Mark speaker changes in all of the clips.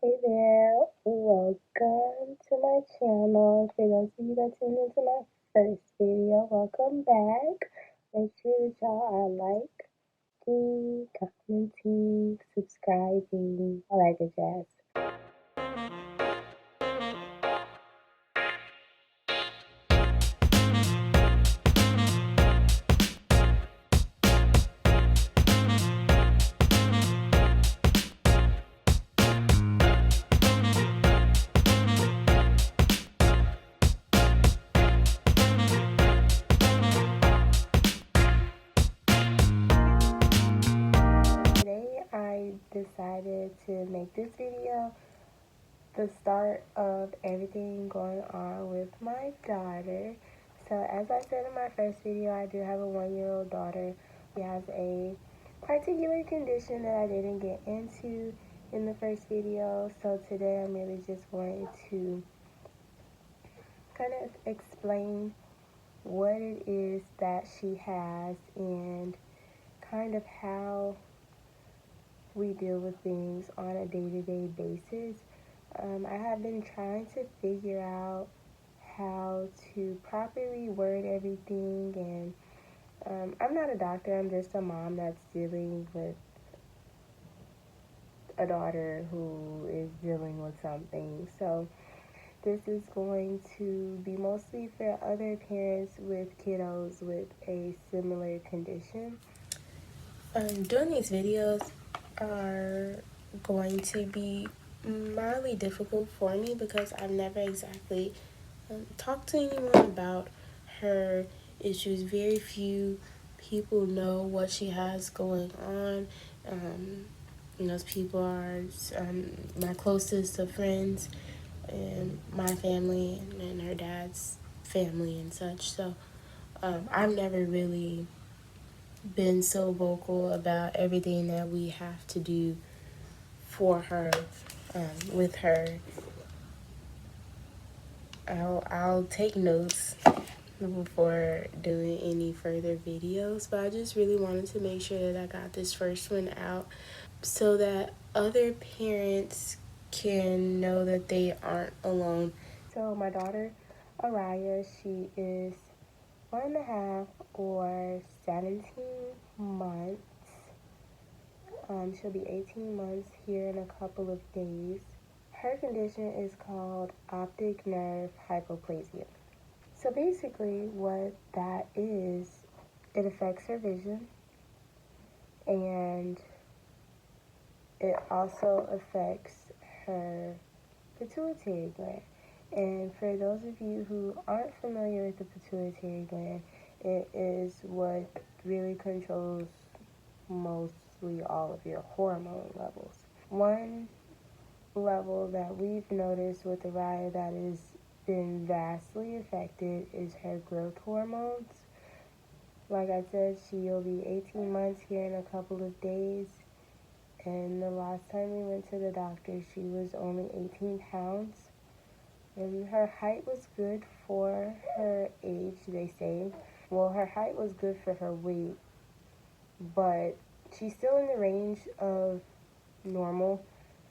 Speaker 1: Hey there, welcome to my channel. For those of you that tuned into my first video, welcome back. Make sure that y'all are liking, commenting, subscribing, all that good jazz. Today I decided to make this video the start of everything going on with my daughter. So as I said in my first video, I do have a 1-year-old daughter. She has a particular condition that I didn't get into in the first video. So today I'm really just going to kind of explain what it is that she has and kind of how we deal with things on a day-to-day basis. I have been trying to figure out how to properly word everything, and I'm not a doctor, I'm just a mom that's dealing with a daughter who is dealing with something. So this is going to be mostly for other parents with kiddos with a similar condition. Doing these videos are going to be mildly difficult for me because I've never exactly talked to anyone about her issues. Very few people know what she has going on. Those people are my closest of friends and my family and her dad's family and such. So I've never really been so vocal about everything that we have to do for her, with her. I'll take notes before doing any further videos, but I just really wanted to make sure that I got this first one out so that other parents can know that they aren't alone. So my daughter Araya, she is 1.5 or 17 months. She'll be 18 months here in a couple of days. Her condition is called optic nerve hypoplasia. So basically what that is, it affects her vision and it also affects her pituitary gland. And for those of you who aren't familiar with the pituitary gland, it is what really controls mostly all of your hormone levels. One level that we've noticed with Araya that has been vastly affected is her growth hormones. Like I said, she'll be 18 months here in a couple of days. And the last time we went to the doctor, she was only 18 pounds. And her height was good for her age, they say. Well, her height was good for her weight, but she's still in the range of normal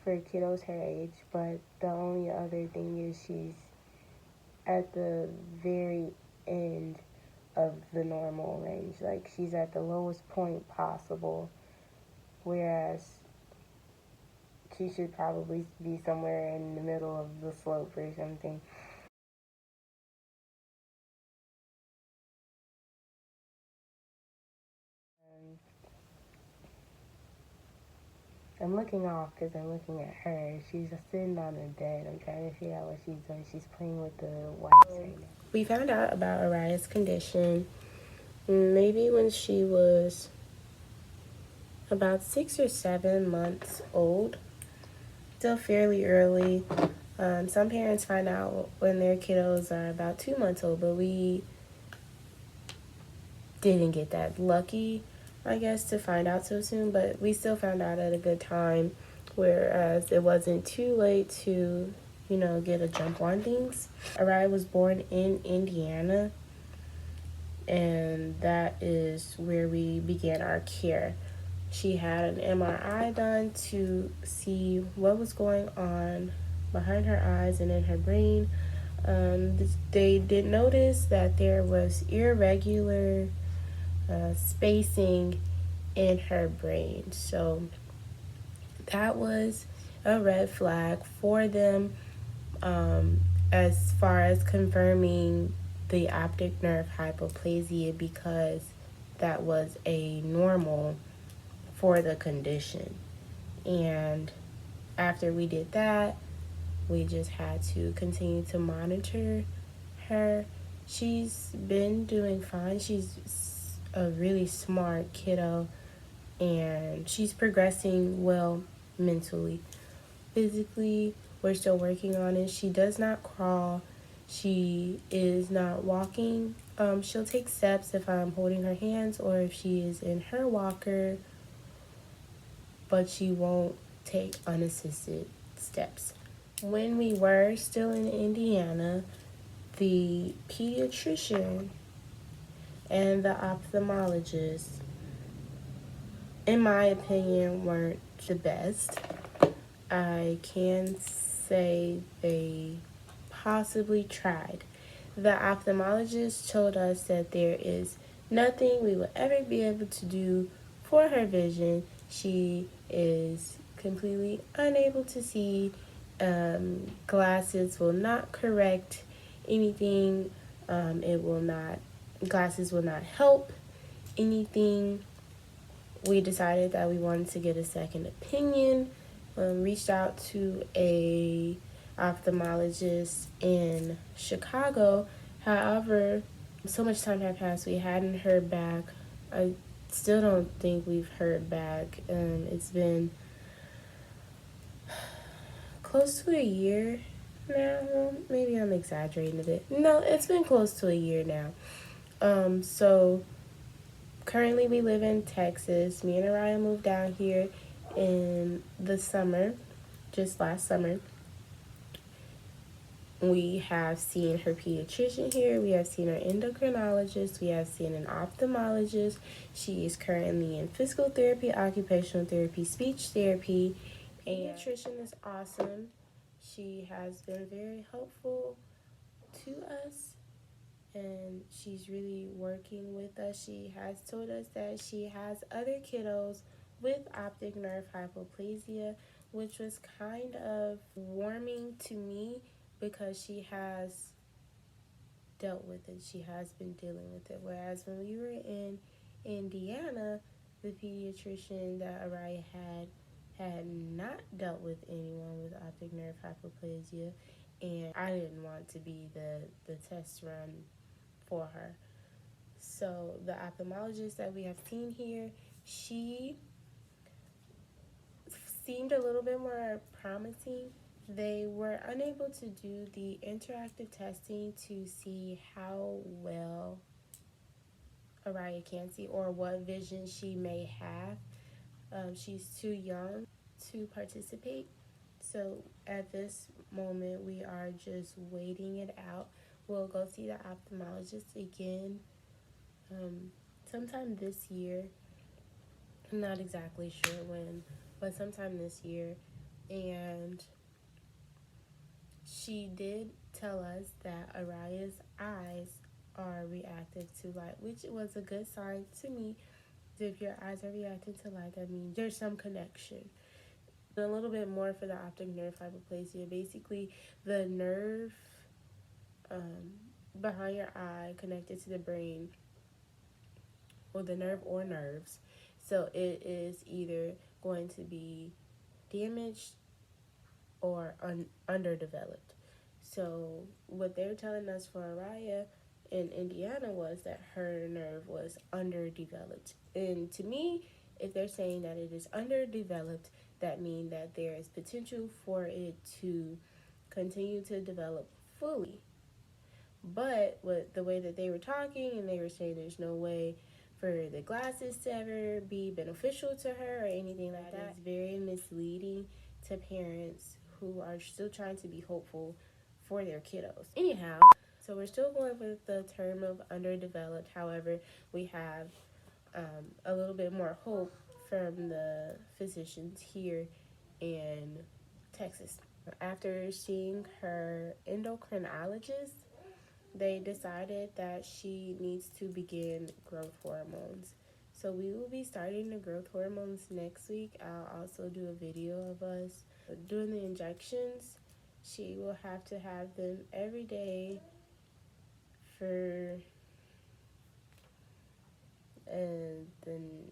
Speaker 1: for kiddos her age. But the only other thing is she's at the very end of the normal range. Like, she's at the lowest point possible, whereas she should probably be somewhere in the middle of the slope or something. I'm looking off because I'm looking at her. She's just sitting on the bed. I'm trying to figure out what she's doing. She's playing with the wipes right now. We found out about Araya's condition maybe when she was about 6 or 7 months old. Still fairly early. Some parents find out when their kiddos are about 2 months old, but we didn't get that lucky, I guess, to find out so soon, but we still found out at a good time, whereas it wasn't too late to, get a jump on things. Araya was born in Indiana, and that is where we began our care. She had an MRI done to see what was going on behind her eyes and in her brain. They did notice that there was irregular spacing in her brain. So that was a red flag for them, as far as confirming the optic nerve hypoplasia, because that was a normal for the condition. And after we did that, we just had to continue to monitor her. She's been doing fine. She's a really smart kiddo, and she's progressing well mentally. Physically, we're still working on it. She does not crawl. She is not walking. She'll take steps if I'm holding her hands or if she is in her walker, but she won't take unassisted steps. When we were still in Indiana, the pediatrician and the ophthalmologist, in my opinion, weren't the best. I can say they possibly tried. The ophthalmologist told us that there is nothing we will ever be able to do for her vision. She is completely unable to see. Glasses will not correct anything. It will not, glasses will not help anything. We decided that we wanted to get a second opinion. Reached out to a ophthalmologist in Chicago. However, so much time had passed, we hadn't heard back. I still don't think we've heard back. It's been close to a year now. Well, maybe I'm exaggerating a bit. No, it's been close to a year now. So currently we live in Texas. Me and Araya moved down here in the summer, just last summer. We have seen her pediatrician here. We have seen her endocrinologist. We have seen an ophthalmologist. She is currently in physical therapy, occupational therapy, speech therapy. Pediatrician is awesome. She has been very helpful to us, and she's really working with us. She has told us that she has other kiddos with optic nerve hypoplasia, which was kind of warming to me because she has dealt with it. She has been dealing with it. Whereas when we were in Indiana, the pediatrician that Araya had not dealt with anyone with optic nerve hypoplasia, and I didn't want to be the test run for her. So the ophthalmologist that we have seen here, she seemed a little bit more promising. They were unable to do the interactive testing to see how well Araya can see or what vision she may have. She's too young to participate. So at this moment, we are just waiting it out. We'll go see the ophthalmologist again sometime this year. I'm not exactly sure when, but sometime this year. And she did tell us that Araya's eyes are reactive to light, which was a good sign to me. If your eyes are reactive to light, that means there's some connection. A little bit more for the optic nerve hypoplasia. Basically, the nerve behind your eye connected to the brain, or the nerve or nerves. So it is either going to be damaged or underdeveloped. So what they're telling us for Araya in Indiana was that her nerve was underdeveloped. And to me, if they're saying that it is underdeveloped, that means that there is potential for it to continue to develop fully. But with the way that they were talking, and they were saying there's no way for the glasses to ever be beneficial to her or anything like that, is very misleading to parents who are still trying to be hopeful for their kiddos. Anyhow, so we're still going with the term of underdeveloped. However, we have a little bit more hope from the physicians here in Texas. After seeing her endocrinologist, they decided that she needs to begin growth hormones. So we will be starting the growth hormones next week. I'll also do a video of us doing the injections. She will have to have them every day for then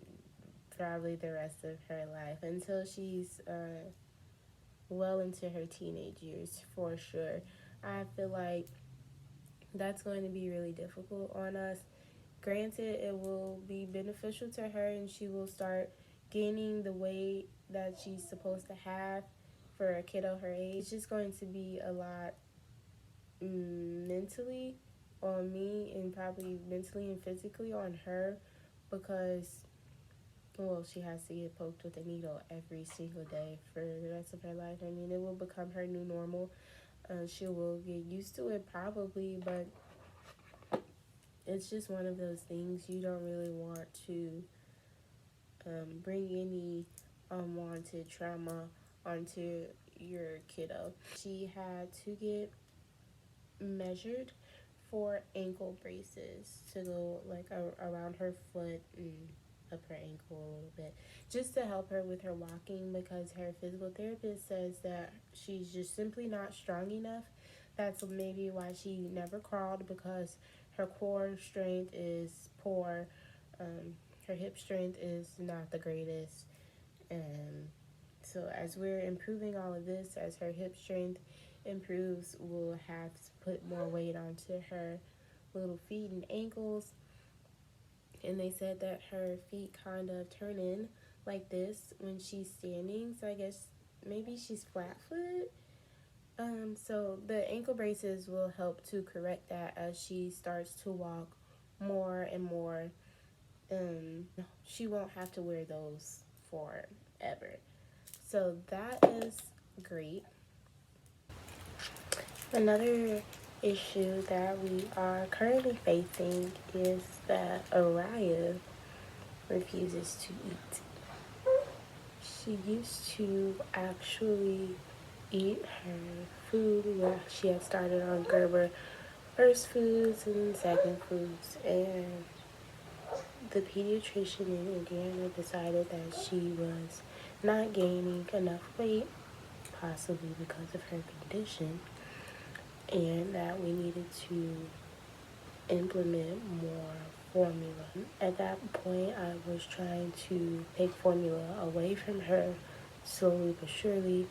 Speaker 1: probably the rest of her life until she's well into her teenage years for sure. I feel like that's going to be really difficult on us. Granted, it will be beneficial to her and she will start gaining the weight that she's supposed to have for a kiddo her age. It's just going to be a lot mentally on me and probably mentally and physically on her because, well, she has to get poked with a needle every single day for the rest of her life. I mean, it will become her new normal. She will get used to it probably, but it's just one of those things you don't really want to bring any unwanted trauma onto your kiddo. She had to get measured for ankle braces to go like around her foot and up her ankle a little bit, just to help her with her walking because her physical therapist says that she's just simply not strong enough. That's maybe why she never crawled, because her core strength is poor. Her hip strength is not the greatest. And so as we're improving all of this, as her hip strength improves, we'll have to put more weight onto her little feet and ankles. And they said that her feet kind of turn in like this when she's standing. So I guess maybe she's flat-footed. So the ankle braces will help to correct that as she starts to walk more and more. She won't have to wear those forever. So that is great. Another issue that we are currently facing is that Araya refuses to eat. She used to actually eat her food where she had started on Gerber first foods and second foods, and the pediatrician in Indiana decided that she was not gaining enough weight, possibly because of her condition, and that we needed to implement more formula. At that point, I was trying to take formula away from her slowly but surely.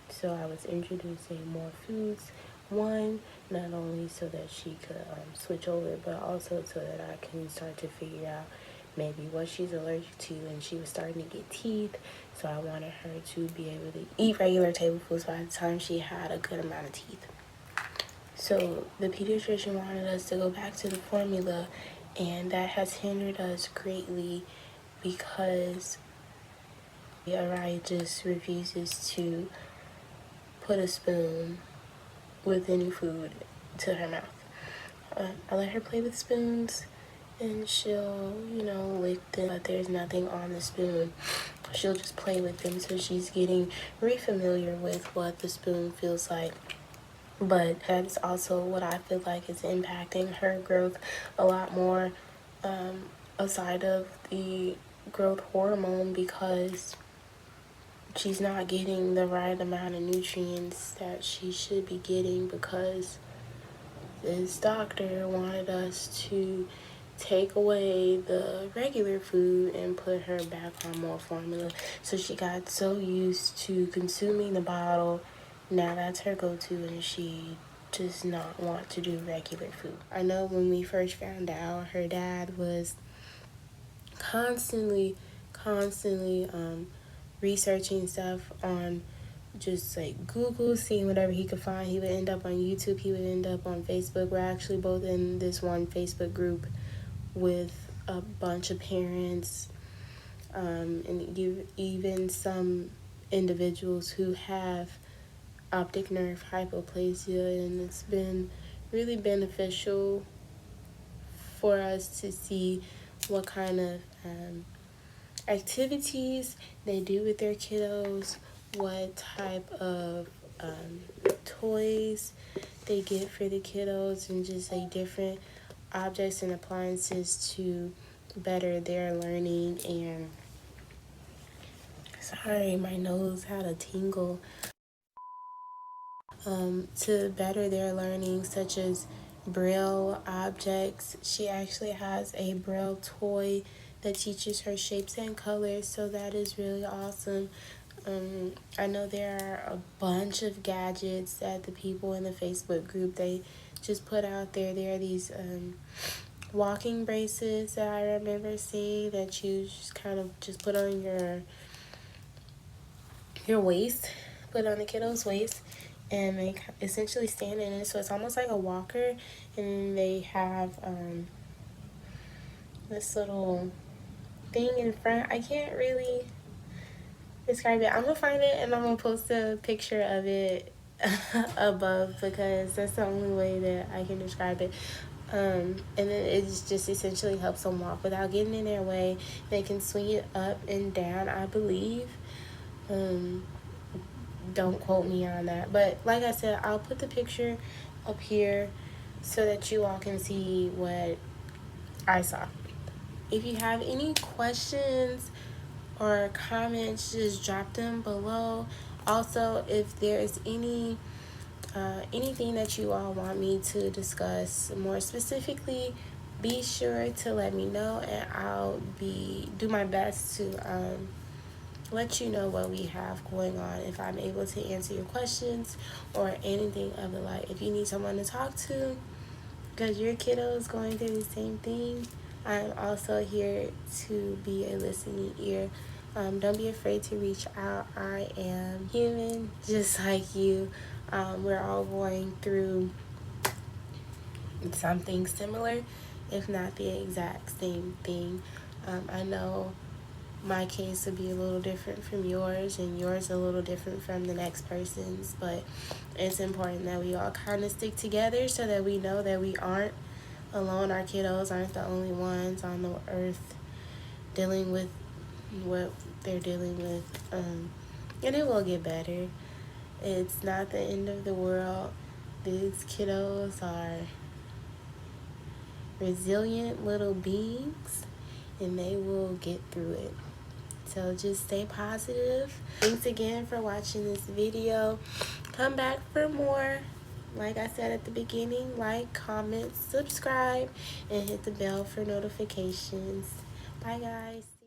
Speaker 1: So I was introducing more foods. One, not only so that she could switch over, but also so that I can start to figure out maybe what she's allergic to. And she was starting to get teeth, so I wanted her to be able to eat regular table foods by the time she had a good amount of teeth. So the pediatrician wanted us to go back to the formula, and that has hindered us greatly because Araya just refuses to put a spoon with any food to her mouth. I let her play with spoons and she'll, lick them, but there's nothing on the spoon. She'll just play with them, so she's getting re-familiar with what the spoon feels like. But that's also what I feel like is impacting her growth a lot more, aside of the growth hormone, because she's not getting the right amount of nutrients that she should be getting, because this doctor wanted us to take away the regular food and put her back on more formula. So she got so used to consuming the bottle. Now that's her go-to, and she does not want to do regular food. I know when we first found out, her dad was constantly researching stuff on just like Google, seeing whatever he could find. He would end up on YouTube, he would end up on Facebook. We're actually both in this one Facebook group with a bunch of parents, and even some individuals who have optic nerve hypoplasia, and it's been really beneficial for us to see what kind of activities they do with their kiddos, what type of toys they get for the kiddos, and just like different objects and appliances to better their learning. And sorry, my nose had a tingle. To better their learning, such as braille objects. She actually has a braille toy that teaches her shapes and colors, so that is really awesome. I know there are a bunch of gadgets that the people in the Facebook group, they just put out there. There are these walking braces that I remember seeing that you just kind of just put on your waist, put on the kiddo's waist, and they essentially stand in it. So it's almost like a walker, and they have this little thing in front. I can't really describe it. I'm gonna find it and I'm gonna post a picture of it above, because that's the only way that I can describe it. And then it just essentially helps them walk without getting in their way. They can swing it up and down, I believe. Don't quote me on that, but like I said, I'll put the picture up here so that you all can see what I saw. If you have any questions or comments, just drop them below. Also, if there's anything that you all want me to discuss more specifically, be sure to let me know, and I'll do my best to let you know what we have going on, if I'm able to answer your questions or anything of the like. If you need someone to talk to because your kiddo is going through the same thing, I'm also here to be a listening ear. Don't be afraid to reach out. I am human just like you. We're all going through something similar, if not the exact same thing. I know my case would be a little different from yours, and yours a little different from the next person's, but it's important that we all kind of stick together so that we know that we aren't alone. Our kiddos aren't the only ones on the earth dealing with what they're dealing with, and it will get better. It's not the end of the world. These kiddos are resilient little beings, and they will get through it. So just stay positive. Thanks again for watching this video. Come back for more. Like I said at the beginning, like, comment, subscribe, and hit the bell for notifications. Bye, guys.